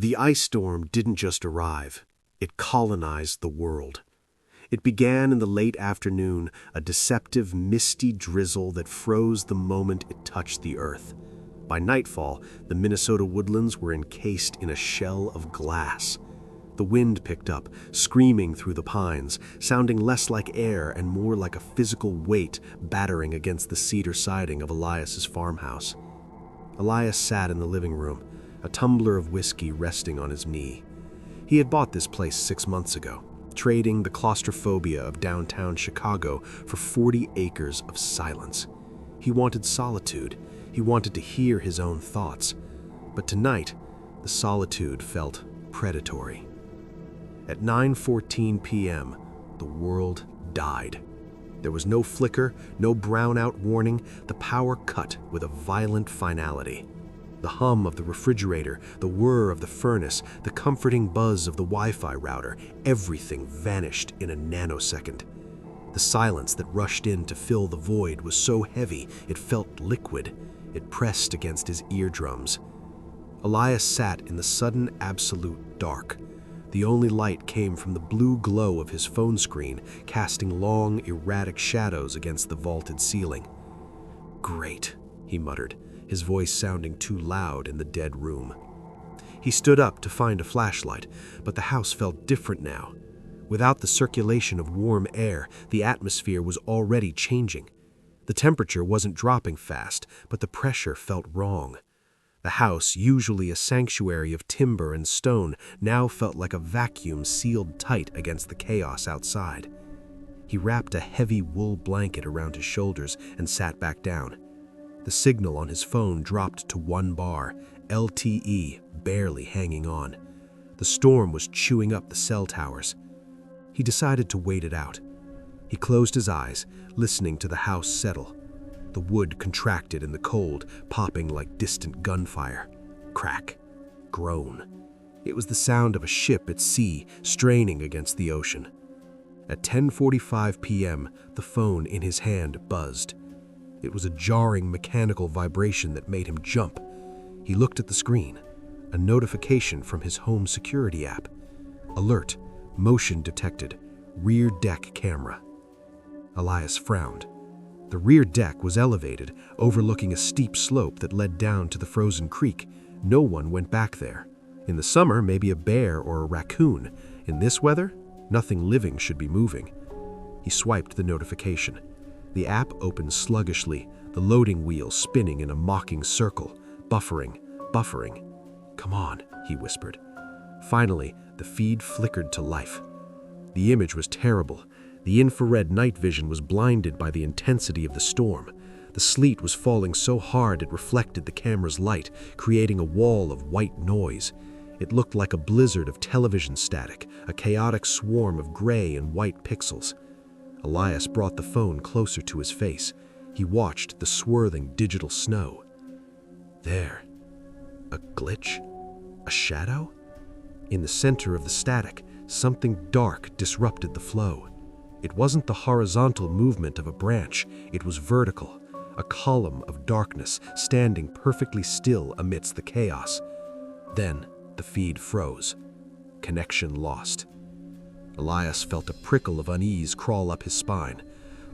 The ice storm didn't just arrive, it colonized the world. It began in the late afternoon, a deceptive, misty drizzle that froze the moment it touched the earth. By nightfall, the Minnesota woodlands were encased in a shell of glass. The wind picked up, screaming through the pines, sounding less like air and more like a physical weight battering against the cedar siding of Elias's farmhouse. Elias sat in the living room, a tumbler of whiskey resting on his knee. He had bought this place 6 months ago, trading the claustrophobia of downtown Chicago for 40 acres of silence. He wanted solitude. He wanted to hear his own thoughts. But tonight, the solitude felt predatory. At 9:14 p.m., the world died. There was no flicker, no brownout warning. The power cut with a violent finality. The hum of the refrigerator, the whir of the furnace, the comforting buzz of the Wi-Fi router, everything vanished in a nanosecond. The silence that rushed in to fill the void was so heavy it felt liquid. It pressed against his eardrums. Elias sat in the sudden absolute dark. The only light came from the blue glow of his phone screen, casting long, erratic shadows against the vaulted ceiling. "Great," he muttered, his voice sounding too loud in the dead room. He stood up to find a flashlight, but the house felt different now. Without the circulation of warm air, the atmosphere was already changing. The temperature wasn't dropping fast, but the pressure felt wrong. The house, usually a sanctuary of timber and stone, now felt like a vacuum sealed tight against the chaos outside. He wrapped a heavy wool blanket around his shoulders and sat back down. The signal on his phone dropped to 1 bar, LTE barely hanging on. The storm was chewing up the cell towers. He decided to wait it out. He closed his eyes, listening to the house settle. The wood contracted in the cold, popping like distant gunfire. Crack. Groan. It was the sound of a ship at sea straining against the ocean. At 10:45 p.m., the phone in his hand buzzed. It was a jarring mechanical vibration that made him jump. He looked at the screen. A notification from his home security app. Alert. Motion detected. Rear deck camera. Elias frowned. The rear deck was elevated, overlooking a steep slope that led down to the frozen creek. No one went back there. In the summer, maybe a bear or a raccoon. In this weather, nothing living should be moving. He swiped the notification. The app opened sluggishly, the loading wheel spinning in a mocking circle, buffering. "Come on," he whispered. Finally, the feed flickered to life. The image was terrible. The infrared night vision was blinded by the intensity of the storm. The sleet was falling so hard it reflected the camera's light, creating a wall of white noise. It looked like a blizzard of television static, a chaotic swarm of gray and white pixels. Elias brought the phone closer to his face. He watched the swirling digital snow. There. A glitch? A shadow? In the center of the static, something dark disrupted the flow. It wasn't the horizontal movement of a branch, it was vertical, a column of darkness standing perfectly still amidst the chaos. Then the feed froze. Connection lost. Elias felt a prickle of unease crawl up his spine.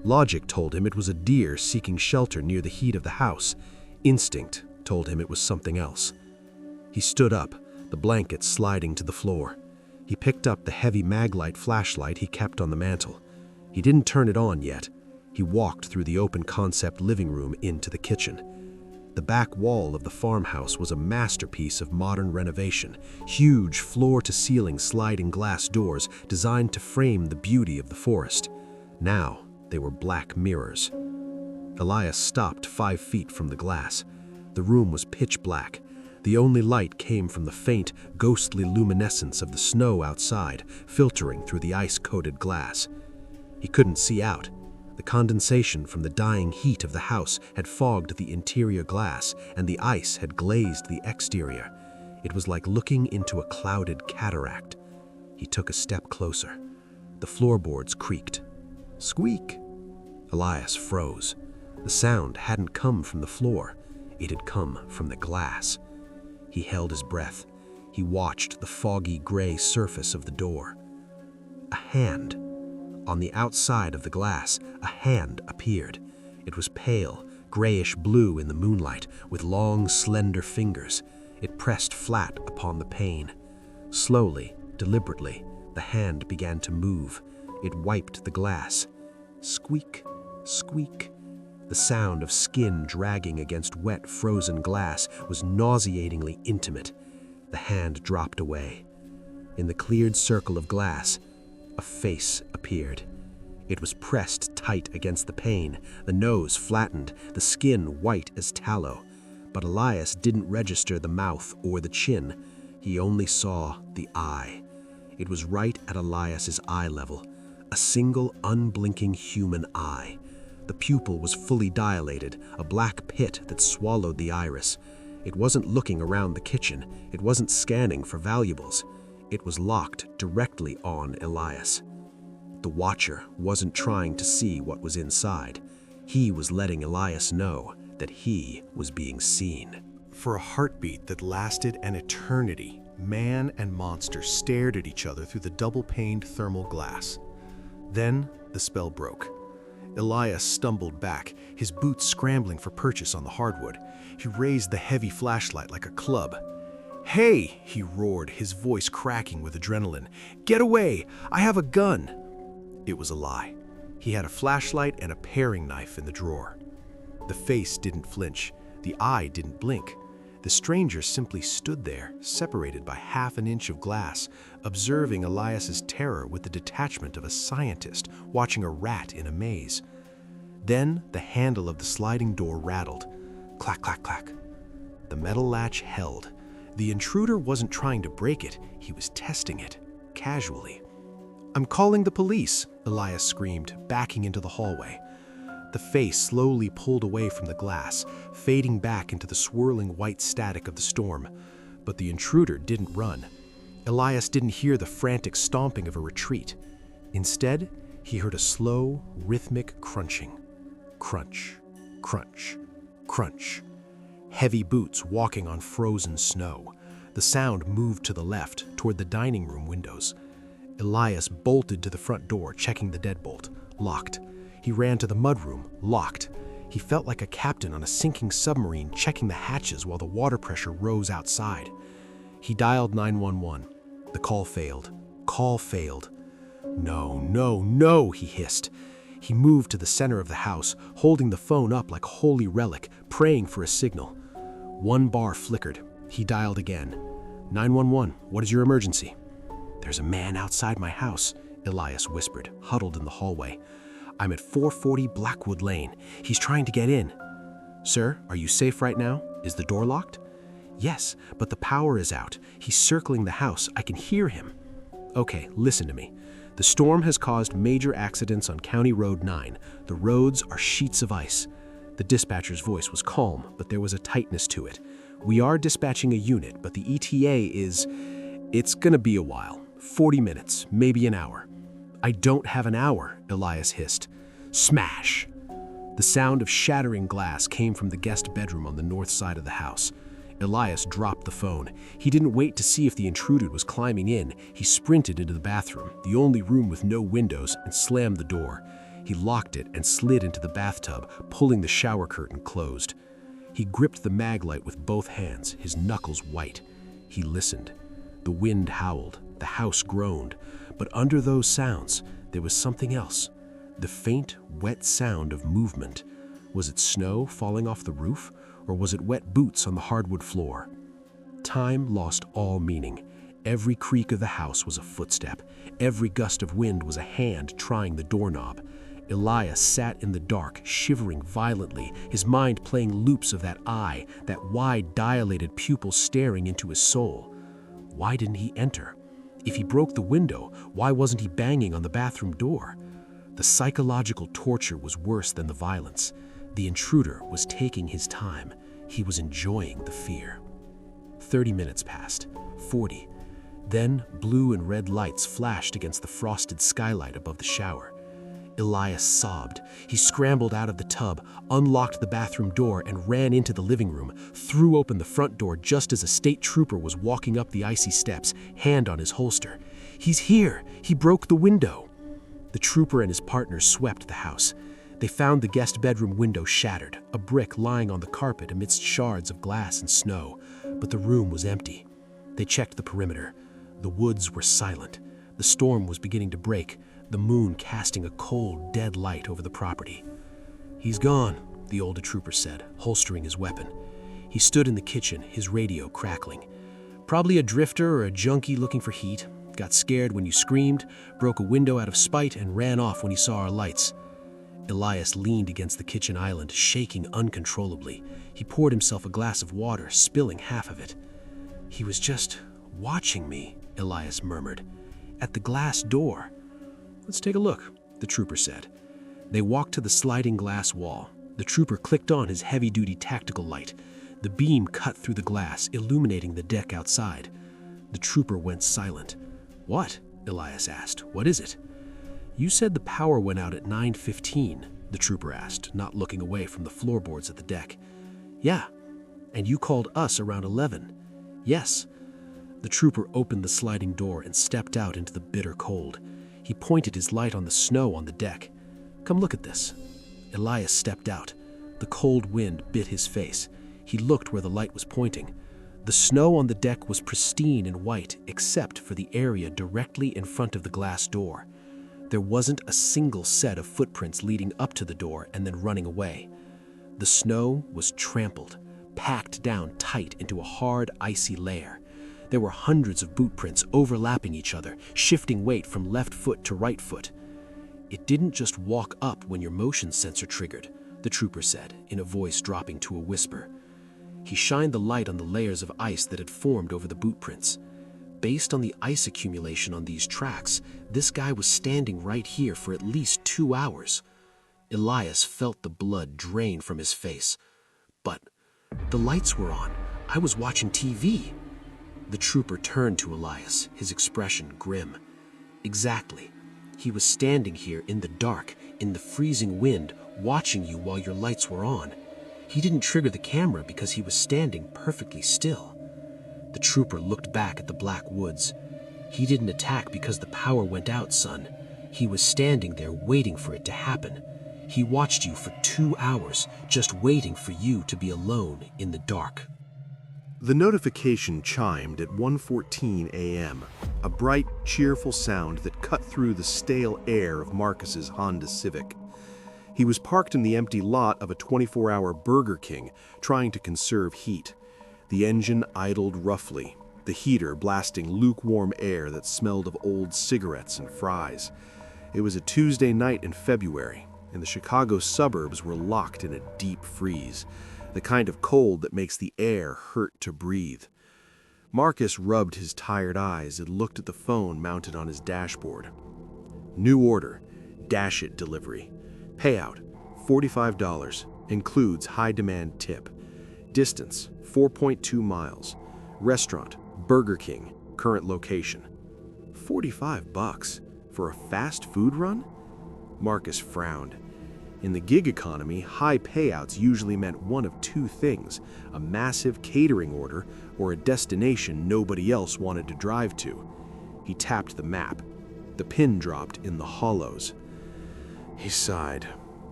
Logic told him it was a deer seeking shelter near the heat of the house. Instinct told him it was something else. He stood up, the blanket sliding to the floor. He picked up the heavy maglite flashlight he kept on the mantel. He didn't turn it on yet. He walked through the open-concept living room into the kitchen. The back wall of the farmhouse was a masterpiece of modern renovation, huge floor-to-ceiling sliding glass doors designed to frame the beauty of the forest. Now they were black mirrors. Elias stopped 5 feet from the glass. The room was pitch black. The only light came from the faint, ghostly luminescence of the snow outside, filtering through the ice-coated glass. He couldn't see out. The condensation from the dying heat of the house had fogged the interior glass, and the ice had glazed the exterior. It was like looking into a clouded cataract. He took a step closer. The floorboards creaked. Squeak! Elias froze. The sound hadn't come from the floor. It had come from the glass. He held his breath. He watched the foggy gray surface of the door. A hand. On the outside of the glass, a hand appeared. It was pale, grayish-blue in the moonlight, with long, slender fingers. It pressed flat upon the pane. Slowly, deliberately, the hand began to move. It wiped the glass. Squeak, squeak. The sound of skin dragging against wet, frozen glass was nauseatingly intimate. The hand dropped away. In the cleared circle of glass, a face appeared. It was pressed tight against the pane, the nose flattened, the skin white as tallow. But Elias didn't register the mouth or the chin. He only saw the eye. It was right at Elias's eye level, a single unblinking human eye. The pupil was fully dilated, a black pit that swallowed the iris. It wasn't looking around the kitchen. It wasn't scanning for valuables. It was locked directly on Elias. The watcher wasn't trying to see what was inside. He was letting Elias know that he was being seen. For a heartbeat that lasted an eternity, man and monster stared at each other through the double-paned thermal glass. Then the spell broke. Elias stumbled back, his boots scrambling for purchase on the hardwood. He raised the heavy flashlight like a club. "Hey!" he roared, his voice cracking with adrenaline. "Get away! I have a gun!" It was a lie. He had a flashlight and a paring knife in the drawer. The face didn't flinch. The eye didn't blink. The stranger simply stood there, separated by half an inch of glass, observing Elias's terror with the detachment of a scientist watching a rat in a maze. Then the handle of the sliding door rattled. Clack, clack, clack. The metal latch held. The intruder wasn't trying to break it. He was testing it, casually. "I'm calling the police," Elias screamed, backing into the hallway. The face slowly pulled away from the glass, fading back into the swirling white static of the storm. But the intruder didn't run. Elias didn't hear the frantic stomping of a retreat. Instead, he heard a slow, rhythmic crunching. Crunch, crunch, crunch. Heavy boots walking on frozen snow. The sound moved to the left, toward the dining room windows. Elias bolted to the front door, checking the deadbolt. Locked. He ran to the mudroom, locked. He felt like a captain on a sinking submarine, checking the hatches while the water pressure rose outside. He dialed 911. The call failed. Call failed. "No, no, no," he hissed. He moved to the center of the house, holding the phone up like a holy relic, praying for a signal. One bar flickered. He dialed again. 911, what is your emergency? "There's a man outside my house," Elias whispered, huddled in the hallway. "I'm at 440 Blackwood Lane. He's trying to get in." "Sir, are you safe right now? Is the door locked?" "Yes, but the power is out. He's circling the house. I can hear him." "Okay, listen to me. The storm has caused major accidents on County Road 9. The roads are sheets of ice." The dispatcher's voice was calm, but there was a tightness to it. "We are dispatching a unit, but the ETA it's gonna be a while. 40 minutes, maybe an hour." "I don't have an hour," Elias hissed. Smash! The sound of shattering glass came from the guest bedroom on the north side of the house. Elias dropped the phone. He didn't wait to see if the intruder was climbing in. He sprinted into the bathroom, the only room with no windows, and slammed the door. He locked it and slid into the bathtub, pulling the shower curtain closed. He gripped the mag light with both hands, his knuckles white. He listened. The wind howled, the house groaned, but under those sounds, there was something else. The faint, wet sound of movement. Was it snow falling off the roof, or was it wet boots on the hardwood floor? Time lost all meaning. Every creak of the house was a footstep. Every gust of wind was a hand trying the doorknob. Elias sat in the dark, shivering violently, his mind playing loops of that eye, that wide, dilated pupil staring into his soul. Why didn't he enter? If he broke the window, why wasn't he banging on the bathroom door? The psychological torture was worse than the violence. The intruder was taking his time. He was enjoying the fear. 30 minutes passed, 40. Then blue and red lights flashed against the frosted skylight above the shower. Elias sobbed. He scrambled out of the tub, unlocked the bathroom door, and ran into the living room, threw open the front door just as a state trooper was walking up the icy steps, hand on his holster. "He's here! He broke the window!" The trooper and his partners swept the house. They found the guest bedroom window shattered, a brick lying on the carpet amidst shards of glass and snow, but the room was empty. They checked the perimeter. The woods were silent. The storm was beginning to break, the moon casting a cold, dead light over the property. "He's gone," the older trooper said, holstering his weapon. He stood in the kitchen, his radio crackling. "Probably a drifter or a junkie looking for heat. Got scared when you screamed, broke a window out of spite, and ran off when he saw our lights." Elias leaned against the kitchen island, shaking uncontrollably. He poured himself a glass of water, spilling half of it. "He was just watching me," Elias murmured. "At the glass door." "Let's take a look," the trooper said. They walked to the sliding glass wall. The trooper clicked on his heavy-duty tactical light. The beam cut through the glass, illuminating the deck outside. The trooper went silent. "What?" Elias asked. "What is it?" "You said the power went out at 9:15, the trooper asked, not looking away from the floorboards at the deck. "Yeah. And you called us around 11. "Yes." The trooper opened the sliding door and stepped out into the bitter cold. He pointed his light on the snow on the deck. "Come look at this." Elias stepped out. The cold wind bit his face. He looked where the light was pointing. The snow on the deck was pristine and white, except for the area directly in front of the glass door. There wasn't a single set of footprints leading up to the door and then running away. The snow was trampled, packed down tight into a hard, icy layer. There were hundreds of boot prints overlapping each other, shifting weight from left foot to right foot. "It didn't just walk up when your motion sensor triggered," the trooper said, in a voice dropping to a whisper. He shined the light on the layers of ice that had formed over the boot prints. Based on the ice accumulation on these tracks, this guy was standing right here for at least 2 hours. Elias felt the blood drain from his face. "But the lights were on. I was watching TV." The trooper turned to Elias, his expression grim. "Exactly. He was standing here in the dark, in the freezing wind, watching you while your lights were on. He didn't trigger the camera because he was standing perfectly still." The trooper looked back at the black woods. "He didn't attack because the power went out, son. He was standing there waiting for it to happen. He watched you for 2 hours, just waiting for you to be alone in the dark." The notification chimed at 1:14 a.m., a bright, cheerful sound that cut through the stale air of Marcus's Honda Civic. He was parked in the empty lot of a 24-hour Burger King, trying to conserve heat. The engine idled roughly, the heater blasting lukewarm air that smelled of old cigarettes and fries. It was a Tuesday night in February, and the Chicago suburbs were locked in a deep freeze, the kind of cold that makes the air hurt to breathe. Marcus rubbed his tired eyes and looked at the phone mounted on his dashboard. New order, Dash It delivery. Payout, $45, includes high-demand tip. Distance, 4.2 miles. Restaurant, Burger King, current location. $45 for a fast food run? Marcus frowned. In the gig economy, high payouts usually meant one of two things: a massive catering order or a destination nobody else wanted to drive to. He tapped the map. The pin dropped in the Hollows. He sighed.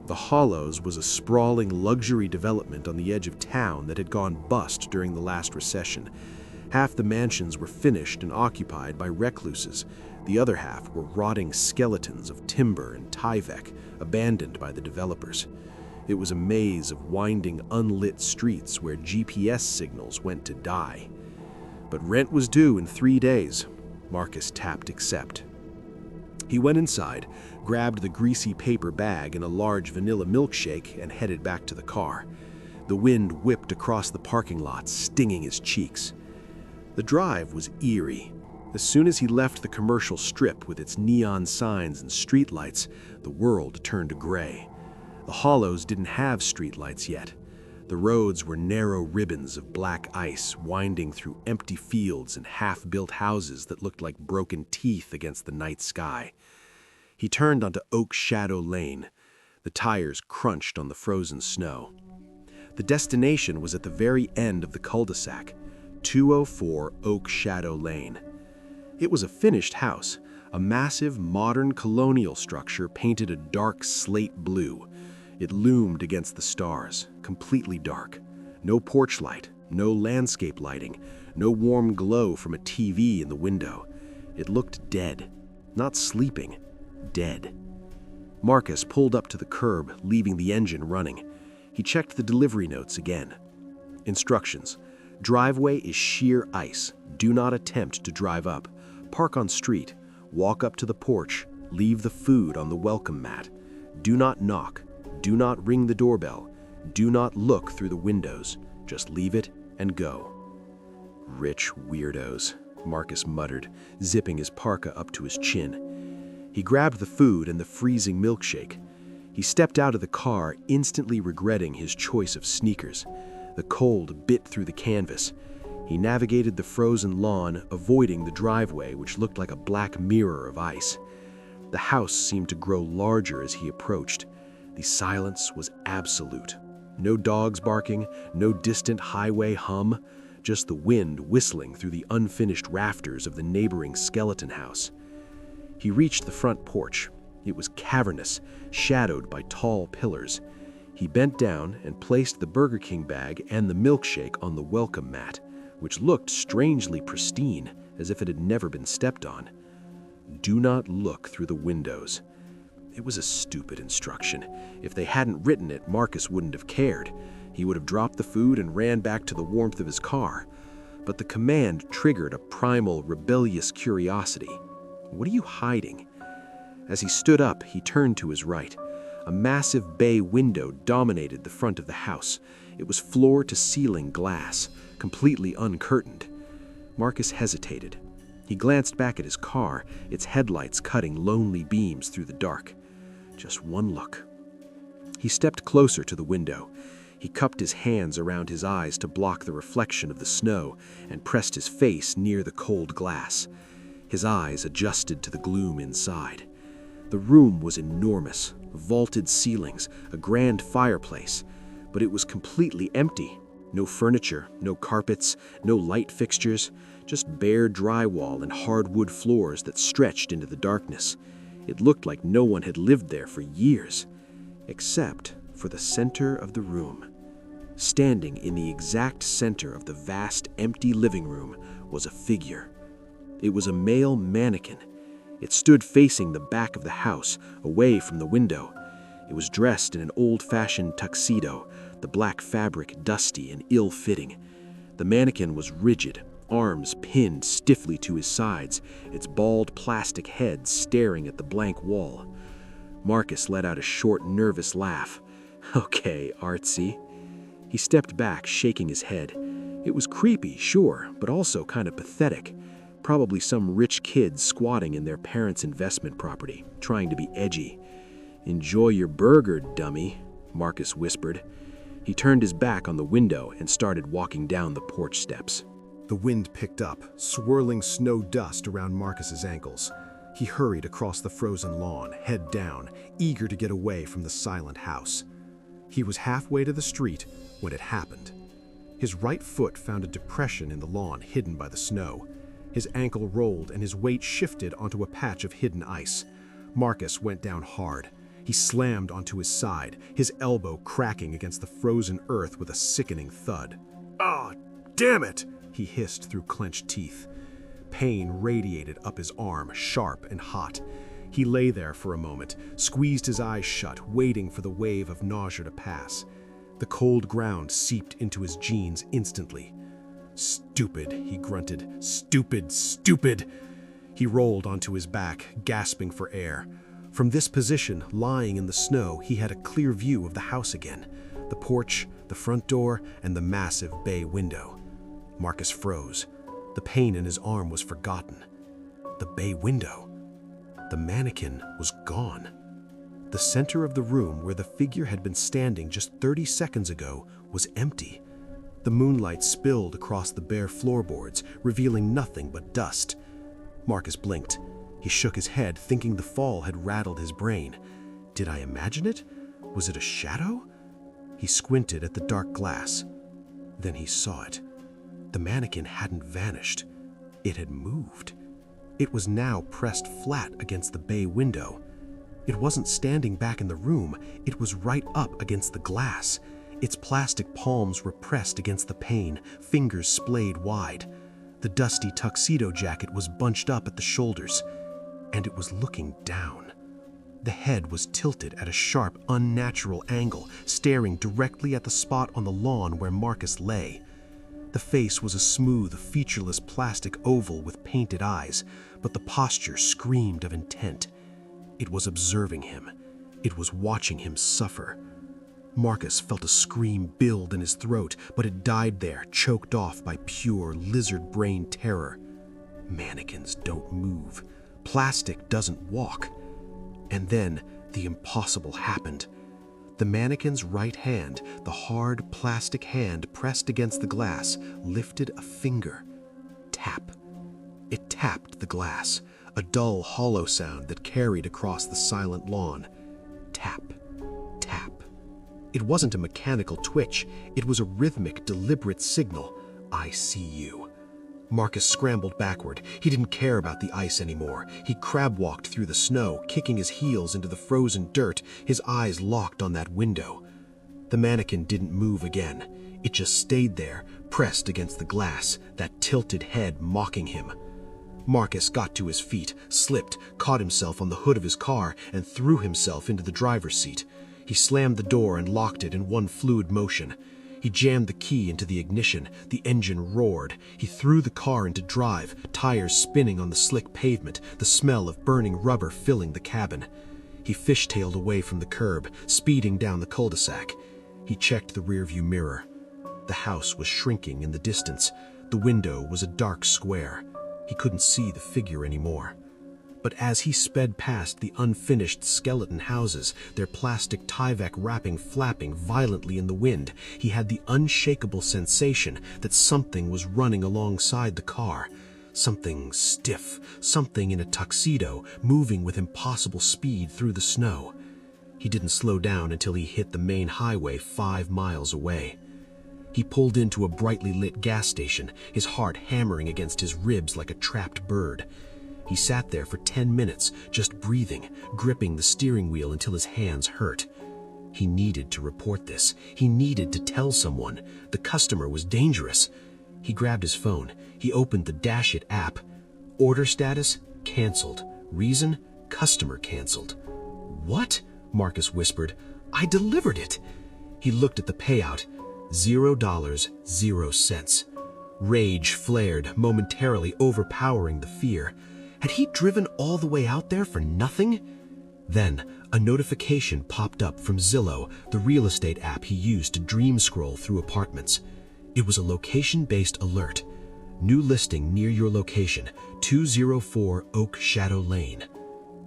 The Hollows was a sprawling luxury development on the edge of town that had gone bust during the last recession. Half the mansions were finished and occupied by recluses. The other half were rotting skeletons of timber and Tyvek, abandoned by the developers. It was a maze of winding, unlit streets where GPS signals went to die. But rent was due in 3 days. Marcus tapped accept. He went inside, grabbed the greasy paper bag and a large vanilla milkshake, and headed back to the car. The wind whipped across the parking lot, stinging his cheeks. The drive was eerie. As soon as he left the commercial strip with its neon signs and streetlights, the world turned gray. The Hollows didn't have streetlights yet. The roads were narrow ribbons of black ice winding through empty fields and half-built houses that looked like broken teeth against the night sky. He turned onto Oak Shadow Lane. The tires crunched on the frozen snow. The destination was at the very end of the cul-de-sac, 204 Oak Shadow Lane. It was a finished house, a massive modern colonial structure painted a dark slate blue. It loomed against the stars, completely dark. No porch light, no landscape lighting, no warm glow from a TV in the window. It looked dead, not sleeping, dead. Marcus pulled up to the curb, leaving the engine running. He checked the delivery notes again. Instructions: driveway is sheer ice. Do not attempt to drive up. Park on street. Walk up to the porch. Leave the food on the welcome mat. Do not knock. Do not ring the doorbell. Do not look through the windows. Just leave it and go. Rich weirdos, Marcus muttered, zipping his parka up to his chin. He grabbed the food and the freezing milkshake. He stepped out of the car, instantly regretting his choice of sneakers. The cold bit through the canvas. He navigated the frozen lawn, avoiding the driveway, which looked like a black mirror of ice. The house seemed to grow larger as he approached. The silence was absolute. No dogs barking, no distant highway hum, just the wind whistling through the unfinished rafters of the neighboring skeleton house. He reached the front porch. It was cavernous, shadowed by tall pillars. He bent down and placed the Burger King bag and the milkshake on the welcome mat, which looked strangely pristine, as if it had never been stepped on. Do not look through the windows. It was a stupid instruction. If they hadn't written it, Marcus wouldn't have cared. He would have dropped the food and ran back to the warmth of his car. But the command triggered a primal, rebellious curiosity. What are you hiding? As he stood up, he turned to his right. A massive bay window dominated the front of the house. It was floor-to-ceiling glass, completely uncurtained. Marcus hesitated. He glanced back at his car, its headlights cutting lonely beams through the dark. Just one look. He stepped closer to the window. He cupped his hands around his eyes to block the reflection of the snow and pressed his face near the cold glass. His eyes adjusted to the gloom inside. The room was enormous, vaulted ceilings, a grand fireplace, but it was completely empty. No furniture, no carpets, no light fixtures, just bare drywall and hardwood floors that stretched into the darkness. It looked like no one had lived there for years, except for the center of the room. Standing in the exact center of the vast, empty living room was a figure. It was a male mannequin. It stood facing the back of the house, away from the window. It was dressed in an old-fashioned tuxedo, the black fabric dusty and ill-fitting. The mannequin was rigid, arms pinned stiffly to his sides, its bald plastic head staring at the blank wall. Marcus let out a short, nervous laugh. Okay, artsy. He stepped back, shaking his head. It was creepy, sure, but also kind of pathetic. Probably some rich kid squatting in their parents' investment property, trying to be edgy. "Enjoy your burger, dummy," Marcus whispered. He turned his back on the window and started walking down the porch steps. The wind picked up, swirling snow dust around Marcus's ankles. He hurried across the frozen lawn, head down, eager to get away from the silent house. He was halfway to the street when it happened. His right foot found a depression in the lawn hidden by the snow. His ankle rolled and his weight shifted onto a patch of hidden ice. Marcus went down hard. He slammed onto his side, his elbow cracking against the frozen earth with a sickening thud. "Ah, damn it!" he hissed through clenched teeth. Pain radiated up his arm, sharp and hot. He lay there for a moment, squeezed his eyes shut, waiting for the wave of nausea to pass. The cold ground seeped into his jeans instantly. "Stupid," he grunted. "Stupid, stupid!" He rolled onto his back, gasping for air. From this position, lying in the snow, he had a clear view of the house again. The porch, the front door, and the massive bay window. Marcus froze. The pain in his arm was forgotten. The bay window. The mannequin was gone. The center of the room where the figure had been standing just 30 seconds ago was empty. The moonlight spilled across the bare floorboards, revealing nothing but dust. Marcus blinked. He shook his head, thinking the fall had rattled his brain. Did I imagine it? Was it a shadow? He squinted at the dark glass. Then he saw it. The mannequin hadn't vanished. It had moved. It was now pressed flat against the bay window. It wasn't standing back in the room. It was right up against the glass. Its plastic palms were pressed against the pane, fingers splayed wide. The dusty tuxedo jacket was bunched up at the shoulders, and it was looking down. The head was tilted at a sharp, unnatural angle, staring directly at the spot on the lawn where Marcus lay. The face was a smooth, featureless plastic oval with painted eyes, but the posture screamed of intent. It was observing him. It was watching him suffer. Marcus felt a scream build in his throat, but it died there, choked off by pure lizard brain terror. Mannequins don't move. Plastic doesn't walk. And then the impossible happened. The mannequin's right hand, the hard plastic hand pressed against the glass, lifted a finger. Tap. It tapped the glass, a dull, hollow sound that carried across the silent lawn. Tap. Tap. It wasn't a mechanical twitch. It was a rhythmic, deliberate signal. I see you. Marcus scrambled backward. He didn't care about the ice anymore. He crab-walked through the snow, kicking his heels into the frozen dirt, his eyes locked on that window. The mannequin didn't move again. It just stayed there, pressed against the glass, that tilted head mocking him. Marcus got to his feet, slipped, caught himself on the hood of his car, and threw himself into the driver's seat. He slammed the door and locked it in one fluid motion. He jammed the key into the ignition. The engine roared. He threw the car into drive, tires spinning on the slick pavement, the smell of burning rubber filling the cabin. He fishtailed away from the curb, speeding down the cul-de-sac. He checked the rearview mirror. The house was shrinking in the distance. The window was a dark square. He couldn't see the figure anymore. But as he sped past the unfinished skeleton houses, their plastic Tyvek wrapping flapping violently in the wind, he had the unshakable sensation that something was running alongside the car. Something stiff, something in a tuxedo, moving with impossible speed through the snow. He didn't slow down until he hit the main highway 5 miles away. He pulled into a brightly lit gas station, his heart hammering against his ribs like a trapped bird. He sat there for 10 minutes, just breathing, gripping the steering wheel until his hands hurt. He needed to report this. He needed to tell someone. The customer was dangerous. He grabbed his phone. He opened the Dash It app. Order status? Canceled. Reason? Customer canceled. What? Marcus whispered. I delivered it. He looked at the payout. $0, 0 cents. Rage flared, momentarily overpowering the fear. Had he driven all the way out there for nothing? Then, a notification popped up from Zillow, the real estate app he used to dream scroll through apartments. It was a location-based alert. New listing near your location, 204 Oak Shadow Lane.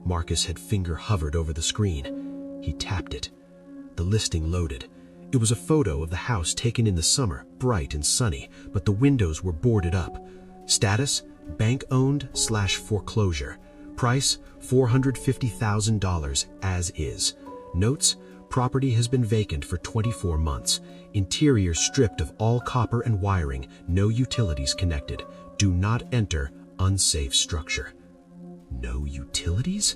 Marcus had finger hovered over the screen. He tapped it. The listing loaded. It was a photo of the house taken in the summer, bright and sunny, but the windows were boarded up. Status? Bank-owned/foreclosure. Price, $450,000 as is. Notes, property has been vacant for 24 months. Interior stripped of all copper and wiring, no utilities connected. Do not enter unsafe structure. No utilities?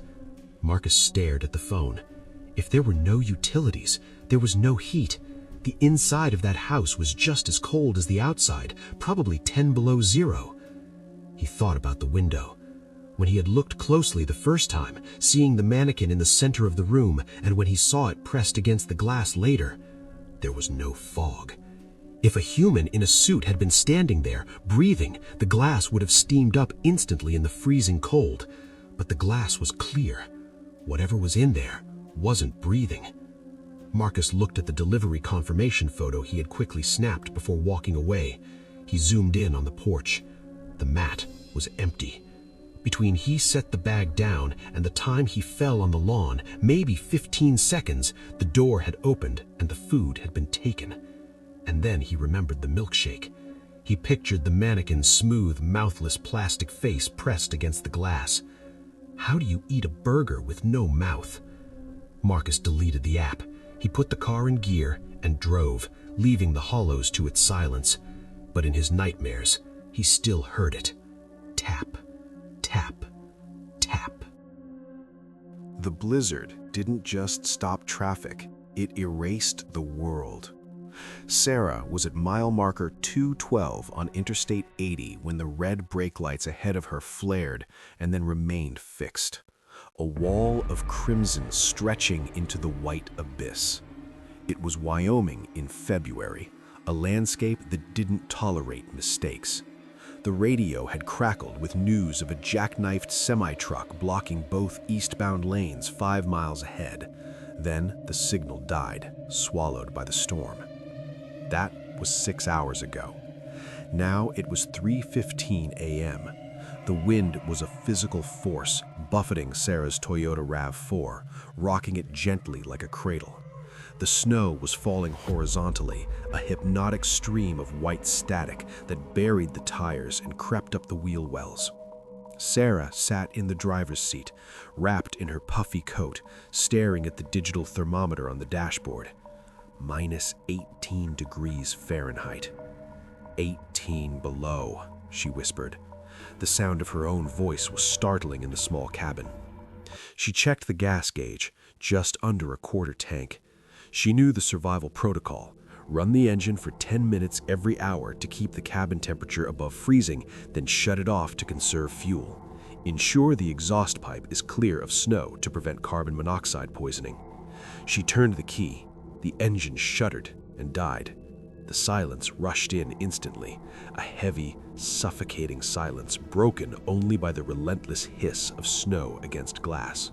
Marcus stared at the phone. If there were no utilities, there was no heat. The inside of that house was just as cold as the outside, probably 10 below zero. He thought about the window. When he had looked closely the first time, seeing the mannequin in the center of the room, and when he saw it pressed against the glass later, there was no fog. If a human in a suit had been standing there, breathing, the glass would have steamed up instantly in the freezing cold. But the glass was clear. Whatever was in there wasn't breathing. Marcus looked at the delivery confirmation photo he had quickly snapped before walking away. He zoomed in on the porch. The mat was empty. Between he set the bag down and the time he fell on the lawn, maybe 15 seconds, the door had opened and the food had been taken. And then he remembered the milkshake. He pictured the mannequin's smooth, mouthless plastic face pressed against the glass. How do you eat a burger with no mouth? Marcus deleted the app. He put the car in gear and drove, leaving the hollows to its silence. But in his nightmares, he still heard it. Tap, tap, tap. The blizzard didn't just stop traffic, it erased the world. Sarah was at mile marker 212 on Interstate 80 when the red brake lights ahead of her flared and then remained fixed. A wall of crimson stretching into the white abyss. It was Wyoming in February, a landscape that didn't tolerate mistakes. The radio had crackled with news of a jackknifed semi-truck blocking both eastbound lanes 5 miles ahead. Then the signal died, swallowed by the storm. That was 6 hours ago. Now it was 3:15 a.m. The wind was a physical force, buffeting Sarah's Toyota RAV4, rocking it gently like a cradle. The snow was falling horizontally, a hypnotic stream of white static that buried the tires and crept up the wheel wells. Sarah sat in the driver's seat, wrapped in her puffy coat, staring at the digital thermometer on the dashboard. Minus 18 degrees Fahrenheit. 18 below, she whispered. The sound of her own voice was startling in the small cabin. She checked the gas gauge, just under a quarter tank. She knew the survival protocol. Run the engine for 10 minutes every hour to keep the cabin temperature above freezing, then shut it off to conserve fuel. Ensure the exhaust pipe is clear of snow to prevent carbon monoxide poisoning. She turned the key. The engine shuddered and died. The silence rushed in instantly, a heavy, suffocating silence broken only by the relentless hiss of snow against glass.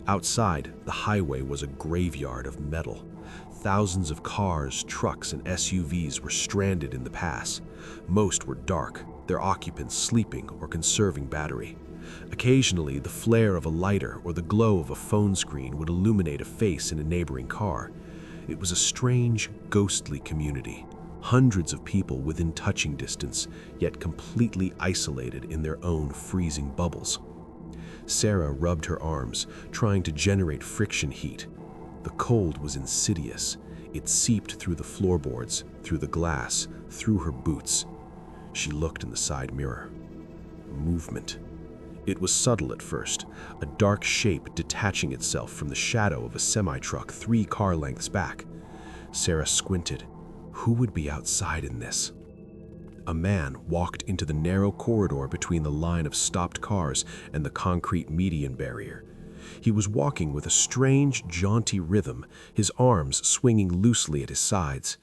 Outside, the highway was a graveyard of metal. Thousands of cars, trucks, and SUVs were stranded in the pass. Most were dark, their occupants sleeping or conserving battery. Occasionally, the flare of a lighter or the glow of a phone screen would illuminate a face in a neighboring car. It was a strange, ghostly community. Hundreds of people within touching distance, yet completely isolated in their own freezing bubbles. Sarah rubbed her arms, trying to generate friction heat. The cold was insidious. It seeped through the floorboards, through the glass, through her boots. She looked in the side mirror. Movement. It was subtle at first, a dark shape detaching itself from the shadow of a semi-truck 3 car lengths back. Sarah squinted. Who would be outside in this? A man walked into the narrow corridor between the line of stopped cars and the concrete median barrier. He was walking with a strange, jaunty rhythm, his arms swinging loosely at his sides.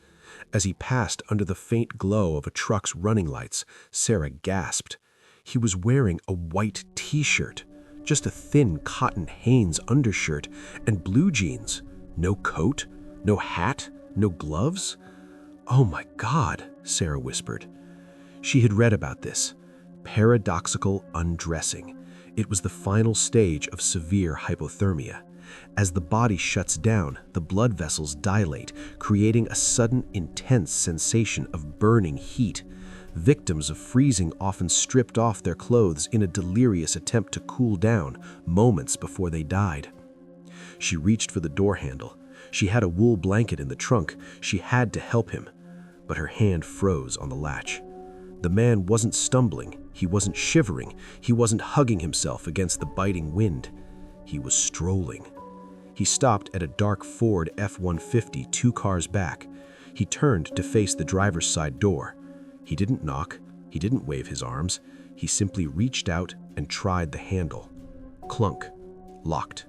As he passed under the faint glow of a truck's running lights, Sarah gasped. He was wearing a white t-shirt, just a thin cotton Hanes undershirt, and blue jeans. No coat, no hat, no gloves. "Oh my God," Sarah whispered. She had read about this. Paradoxical undressing. It was the final stage of severe hypothermia. As the body shuts down, the blood vessels dilate, creating a sudden, intense sensation of burning heat. Victims of freezing often stripped off their clothes in a delirious attempt to cool down moments before they died. She reached for the door handle. She had a wool blanket in the trunk. She had to help him, but her hand froze on the latch. The man wasn't stumbling, he wasn't shivering, he wasn't hugging himself against the biting wind. He was strolling. He stopped at a dark Ford F-150 2 cars back. He turned to face the driver's side door. He didn't knock, he didn't wave his arms. He simply reached out and tried the handle. Clunk. Locked.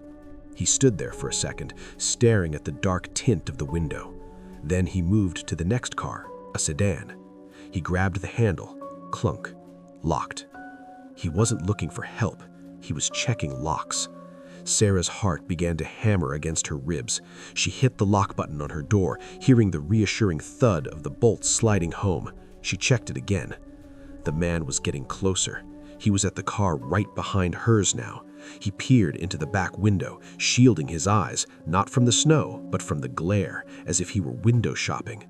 He stood there for a second, staring at the dark tint of the window. Then he moved to the next car, a sedan. He grabbed the handle. Clunk. Locked. He wasn't looking for help. He was checking locks. Sarah's heart began to hammer against her ribs. She hit the lock button on her door, hearing the reassuring thud of the bolts sliding home. She checked it again. The man was getting closer. He was at the car right behind hers now. He peered into the back window, shielding his eyes, not from the snow, but from the glare, as if he were window shopping.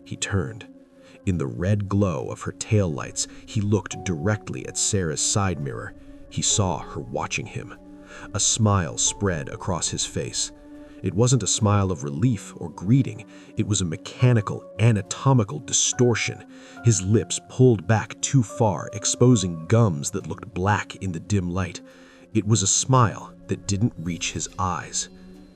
He turned. In the red glow of her taillights, he looked directly at Sarah's side mirror. He saw her watching him. A smile spread across his face. It wasn't a smile of relief or greeting. It was a mechanical, anatomical distortion. His lips pulled back too far, exposing gums that looked black in the dim light. It was a smile that didn't reach his eyes.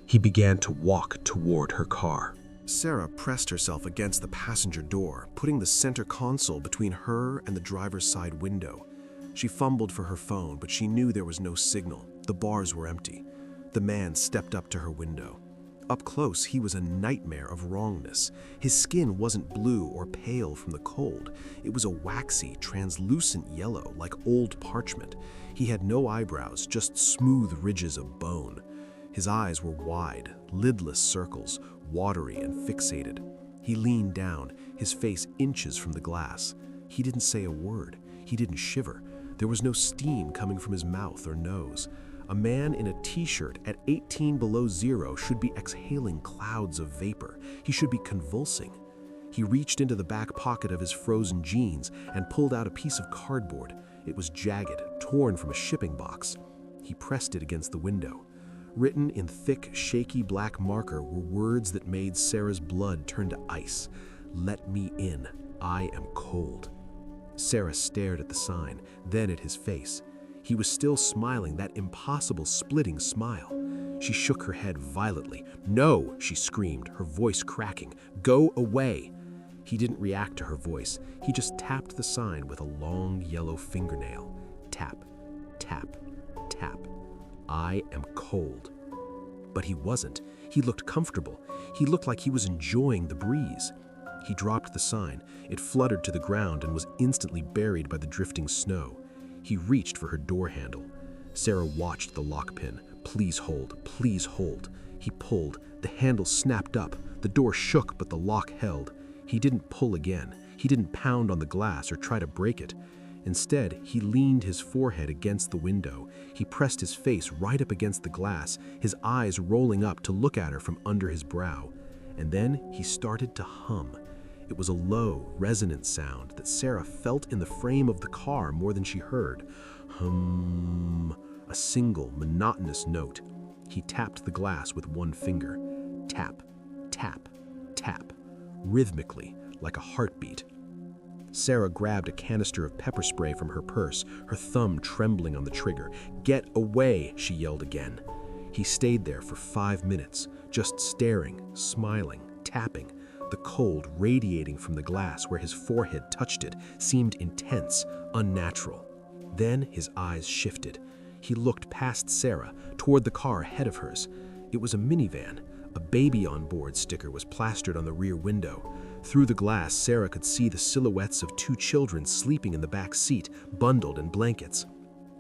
He began to walk toward her car. Sarah pressed herself against the passenger door, putting the center console between her and the driver's side window. She fumbled for her phone, but she knew there was no signal. The bars were empty. The man stepped up to her window. Up close, he was a nightmare of wrongness. His skin wasn't blue or pale from the cold. It was a waxy, translucent yellow, like old parchment. He had no eyebrows, just smooth ridges of bone. His eyes were wide, lidless circles, watery and fixated. He leaned down, his face inches from the glass. He didn't say a word. He didn't shiver. There was no steam coming from his mouth or nose. A man in a t-shirt at 18 below zero should be exhaling clouds of vapor. He should be convulsing. He reached into the back pocket of his frozen jeans and pulled out a piece of cardboard. It was jagged, torn from a shipping box. He pressed it against the window. Written in thick, shaky black marker were words that made Sarah's blood turn to ice. "Let me in. I am cold." Sarah stared at the sign, then at his face. He was still smiling, that impossible splitting smile. She shook her head violently. "No!" she screamed, her voice cracking. "Go away!" He didn't react to her voice. He just tapped the sign with a long yellow fingernail. Tap, tap, tap. "I am cold." But he wasn't. He looked comfortable. He looked like he was enjoying the breeze. He dropped the sign. It fluttered to the ground and was instantly buried by the drifting snow. He reached for her door handle. Sarah watched the lock pin. "Please hold, please hold." He pulled. The handle snapped up. The door shook, but the lock held. He didn't pull again. He didn't pound on the glass or try to break it. Instead, he leaned his forehead against the window. He pressed his face right up against the glass, his eyes rolling up to look at her from under his brow. And then he started to hum. It was a low, resonant sound that Sarah felt in the frame of the car more than she heard. Hum, a single, monotonous note. He tapped the glass with one finger. Tap, tap, tap, rhythmically, like a heartbeat. Sarah grabbed a canister of pepper spray from her purse, her thumb trembling on the trigger. "Get away!" she yelled again. He stayed there for 5 minutes, just staring, smiling, tapping. The cold radiating from the glass where his forehead touched it seemed intense, unnatural. Then his eyes shifted. He looked past Sarah, toward the car ahead of hers. It was a minivan. A "baby on board" sticker was plastered on the rear window. Through the glass, Sarah could see the silhouettes of 2 children sleeping in the back seat, bundled in blankets.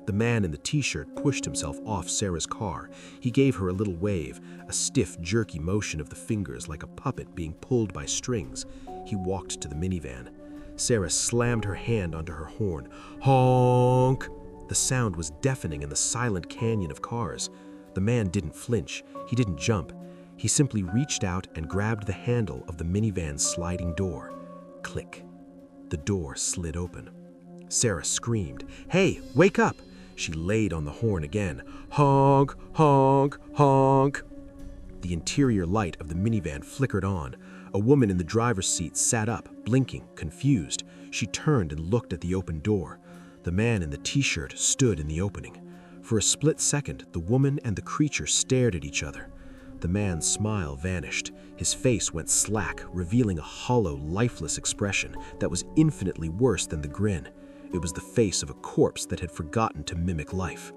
The man in the t-shirt pushed himself off Sarah's car. He gave her a little wave, a stiff, jerky motion of the fingers like a puppet being pulled by strings. He walked to the minivan. Sarah slammed her hand onto her horn. Honk! The sound was deafening in the silent canyon of cars. The man didn't flinch. He didn't jump. He simply reached out and grabbed the handle of the minivan's sliding door. Click. The door slid open. Sarah screamed, "Hey, wake up!" She laid on the horn again. Honk, honk, honk. The interior light of the minivan flickered on. A woman in the driver's seat sat up, blinking, confused. She turned and looked at the open door. The man in the t-shirt stood in the opening. For a split second, the woman and the creature stared at each other. The man's smile vanished. His face went slack, revealing a hollow, lifeless expression that was infinitely worse than the grin. It was the face of a corpse that had forgotten to mimic life.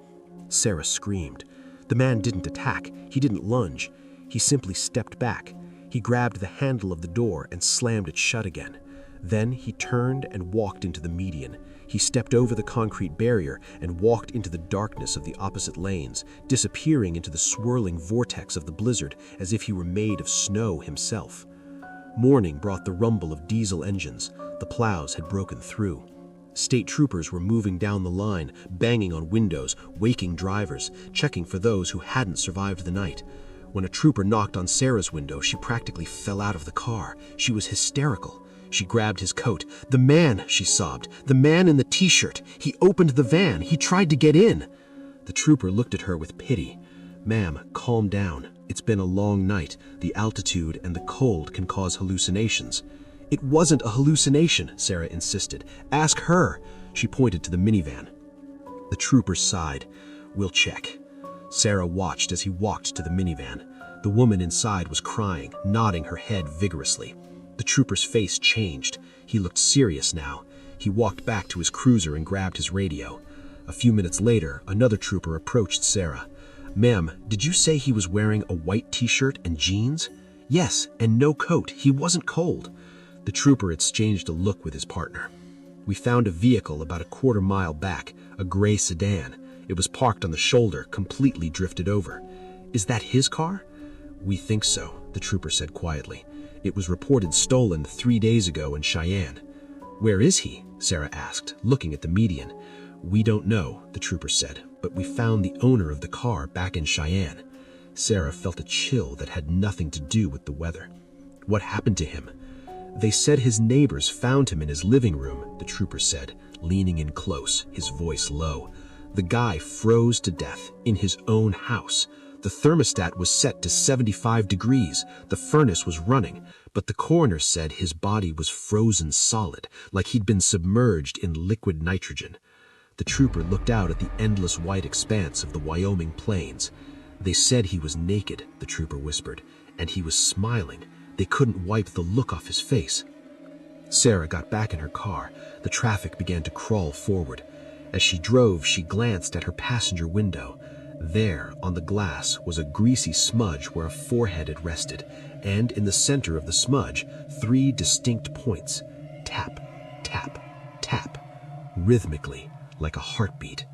Sarah screamed. The man didn't attack. He didn't lunge. He simply stepped back. He grabbed the handle of the door and slammed it shut again. Then he turned and walked into the median. He stepped over the concrete barrier and walked into the darkness of the opposite lanes, disappearing into the swirling vortex of the blizzard as if he were made of snow himself. Morning brought the rumble of diesel engines. The plows had broken through. State troopers were moving down the line, banging on windows, waking drivers, checking for those who hadn't survived the night. When a trooper knocked on Sarah's window, she practically fell out of the car. She was hysterical. She grabbed his coat. "The man," she sobbed. "The man in the t-shirt. He opened the van. He tried to get in." The trooper looked at her with pity. "Ma'am, calm down. It's been a long night. The altitude and the cold can cause hallucinations." "It wasn't a hallucination," Sarah insisted. "Ask her." She pointed to the minivan. The trooper sighed. "We'll check." Sarah watched as he walked to the minivan. The woman inside was crying, nodding her head vigorously. The trooper's face changed. He looked serious now. He walked back to his cruiser and grabbed his radio. A few minutes later, another trooper approached Sarah. "Ma'am, did you say he was wearing a white t-shirt and jeans?" "Yes, and no coat. He wasn't cold." The trooper exchanged a look with his partner. "We found a vehicle about a quarter-mile back, a gray sedan. It was parked on the shoulder, completely drifted over." "Is that his car?" "We think so," the trooper said quietly. "It was reported stolen 3 days ago in Cheyenne." "Where is he?" Sarah asked, looking at the median. "We don't know," the trooper said, "but we found the owner of the car back in Cheyenne." Sarah felt a chill that had nothing to do with the weather. "What happened to him?" "They said his neighbors found him in his living room," the trooper said, leaning in close, his voice low. "The guy froze to death in his own house. The thermostat was set to 75 degrees. The furnace was running, but the coroner said his body was frozen solid, like he'd been submerged in liquid nitrogen." The trooper looked out at the endless white expanse of the Wyoming plains. "They said he was naked," the trooper whispered, "and he was smiling. They couldn't wipe the look off his face." Sarah got back in her car. The traffic began to crawl forward. As she drove, she glanced at her passenger window. There, on the glass, was a greasy smudge where a forehead had rested, and in the center of the smudge, 3 distinct points. Tap, tap, tap, rhythmically, like a heartbeat.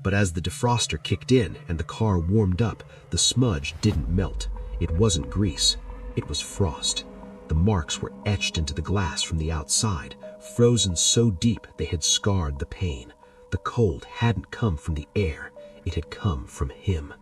But as the defroster kicked in and the car warmed up, the smudge didn't melt. It wasn't grease. It was frost. The marks were etched into the glass from the outside, frozen so deep they had scarred the pane. The cold hadn't come from the air. It had come from him.